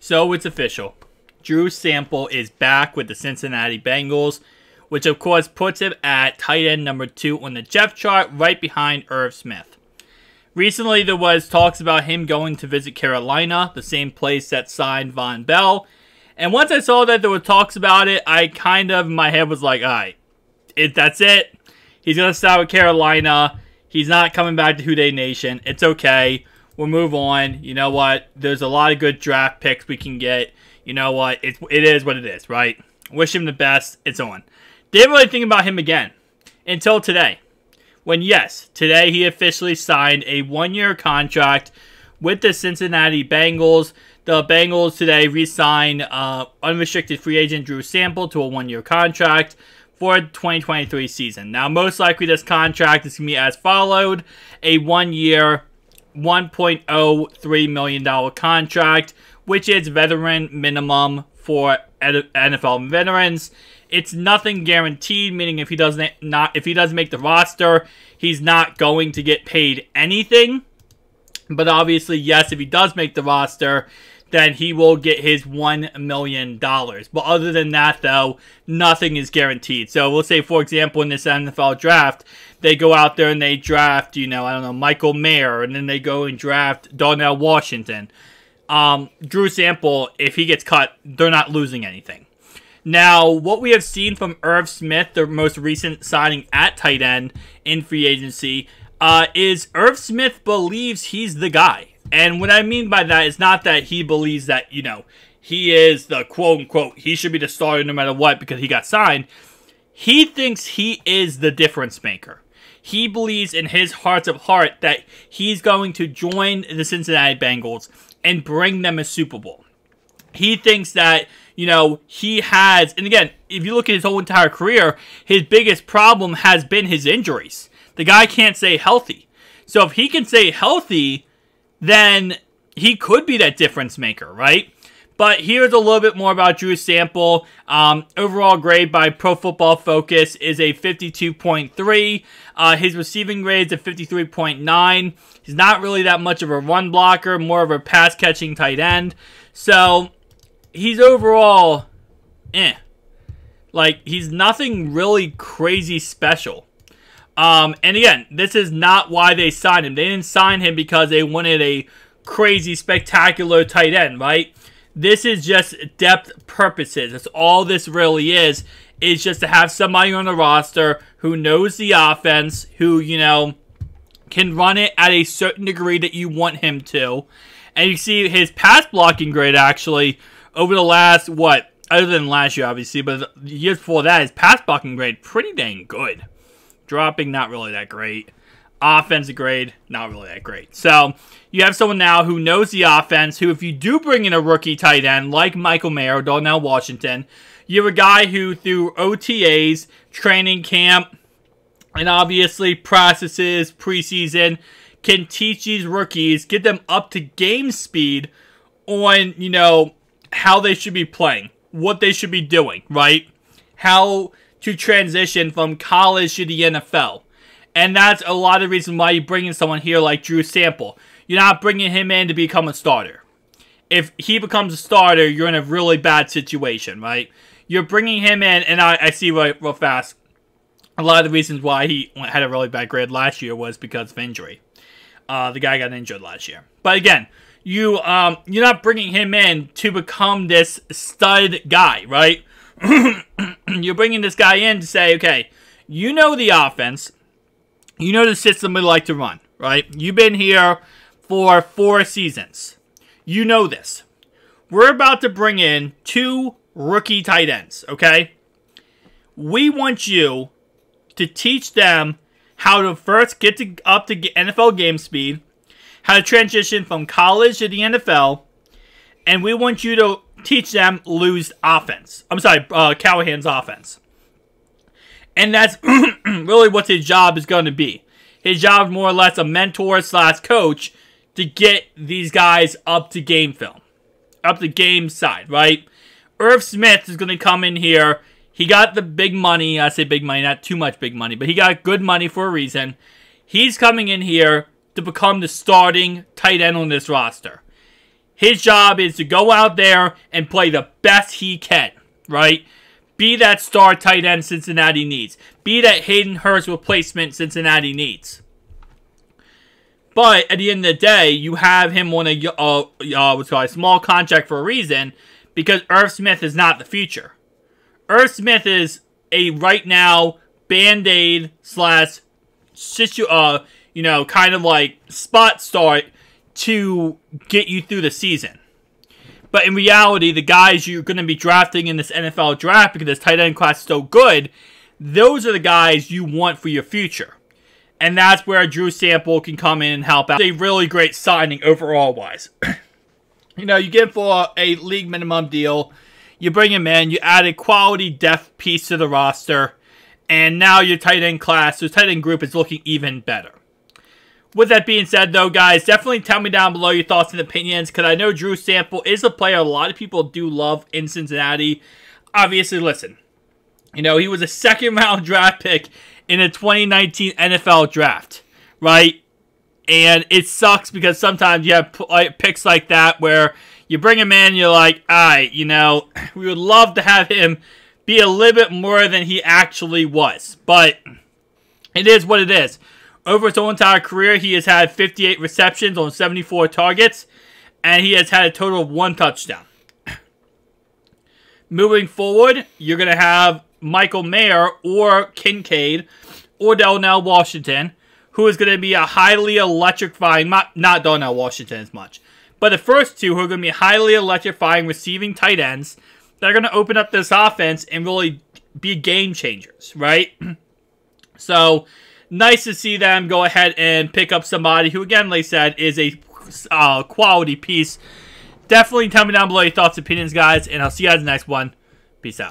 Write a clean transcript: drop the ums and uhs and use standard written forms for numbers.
So it's official. Drew Sample is back with the Cincinnati Bengals, which of course puts him at tight end number 2 on the depth chart, right behind Irv Smith. Recently, there was talks about him going to visit Carolina, the same place that signed Von Bell. And once I saw that there were talks about it, my head was like, alright, that's it. He's going to start with Carolina. He's not coming back to Houday Nation. It's okay. We'll move on. You know what? There's a lot of good draft picks we can get. You know what? It is what it is, right? Wish him the best. It's on. Didn't really think about him again until today. When, yes, today he officially signed a 1-year contract with the Cincinnati Bengals. The Bengals today re-signed unrestricted free agent Drew Sample to a 1-year contract for the 2023 season. Now, most likely this contract is going to be as followed. A 1-year, $1.03 million contract, which is veteran minimum for NFL veterans. It's nothing guaranteed, meaning if he doesn't make the roster, he's not going to get paid anything. But obviously, yes, if he does make the roster, then he will get his $1 million. But other than that, though, nothing is guaranteed. So we'll say, for example, in this NFL draft, they go out there and they draft, Michael Mayer, and then they go and draft Darnell Washington. Drew Sample, if he gets cut, they're not losing anything. Now, what we have seen from Irv Smith, the most recent signing at tight end in free agency, is Irv Smith believes he's the guy. And what I mean by that is not that he believes that, he is the quote-unquote, he should be the starter no matter what because he got signed. He thinks he is the difference maker. He believes in his heart of heart that he's going to join the Cincinnati Bengals and bring them a Super Bowl. He thinks that, he has, and again, if you look at his whole entire career, his biggest problem has been his injuries. The guy can't stay healthy. So if he can stay healthy, then he could be that difference maker, right? But here's a little bit more about Drew Sample. Overall grade by Pro Football Focus is a 52.3. His receiving grade is a 53.9. He's not really that much of a run blocker, more of a pass-catching tight end. So he's overall, he's nothing really crazy special. And again, this is not why they signed him. They didn't sign him because they wanted a crazy, spectacular tight end, right? This is just depth purposes. That's all this really is just to have somebody on the roster who knows the offense, who, can run it at a certain degree that you want him to. And you see his pass blocking grade, actually, over the last, other than last year, obviously, but the years before that, his pass blocking grade, pretty dang good. Dropping, not really that great. Offensive grade, not really that great. So, you have someone now who knows the offense, who, if you do bring in a rookie tight end, like Michael Mayer or Darnell Washington, you have a guy who, through OTAs, training camp, and obviously processes, preseason, can teach these rookies, get them up to game speed on, how they should be playing, what they should be doing, right? How to transition from college to the NFL. And that's a lot of the reason why you bring in someone here like Drew Sample. You're not bringing him in to become a starter. If he becomes a starter, you're in a really bad situation, right? You're bringing him in, and I see real fast, a lot of the reasons why he had a really bad grade last year was because of injury. The guy got injured last year. But again, you're not bringing him in to become this stud guy, right? You're bringing this guy in to say, okay, you know the offense. You know the system we like to run, right? You've been here for 4 seasons. You know this. We're about to bring in 2 rookie tight ends, okay? We want you to teach them how to first get up to NFL game speed, how to transition from college to the NFL, and we want you to teach them Lou's offense. Callahan's offense. And that's really what his job is going to be. His job is more or less a mentor / coach to get these guys up to game film. Up to game side, right? Irv Smith is going to come in here. He got the big money. I say big money, not too much big money, but he got good money for a reason. He's coming in here to become the starting tight end on this roster. His job is to go out there and play the best he can, right? Be that star tight end Cincinnati needs. Be that Hayden Hurst replacement Cincinnati needs. But at the end of the day, you have him on a small contract for a reason, because Irv Smith is not the future. Irv Smith is a right now Band-Aid slash kind of like spot start to get you through the season. But in reality, the guys you're going to be drafting in this NFL draft, because this tight end class is so good, those are the guys you want for your future. And that's where Drew Sample can come in and help out. It's a really great signing overall-wise. You get him for a league minimum deal. You bring him in. You add a quality depth piece to the roster. And now your tight end class, your tight end group is looking even better. With that being said, though, guys, definitely tell me down below your thoughts and opinions, because I know Drew Sample is a player a lot of people do love in Cincinnati. Obviously, listen, he was a second-round draft pick in the 2019 NFL draft, right? And it sucks because sometimes you have picks like that where you bring him in, you're like, all right, we would love to have him be a little bit more than he actually was. But it is what it is. Over his whole entire career, he has had 58 receptions on 74 targets, and he has had a total of 1 touchdown. Moving forward, you're going to have Michael Mayer or Kincaid or Darnell Washington, who is going to be a highly electrifying, not Darnell Washington as much, but the first two who are going to be highly electrifying receiving tight ends that are going to open up this offense and really be game changers, right? So, nice to see them go ahead and pick up somebody who, again, like I said, is a quality piece. Definitely tell me down below your thoughts and opinions, guys, and I'll see you guys in the next one. Peace out.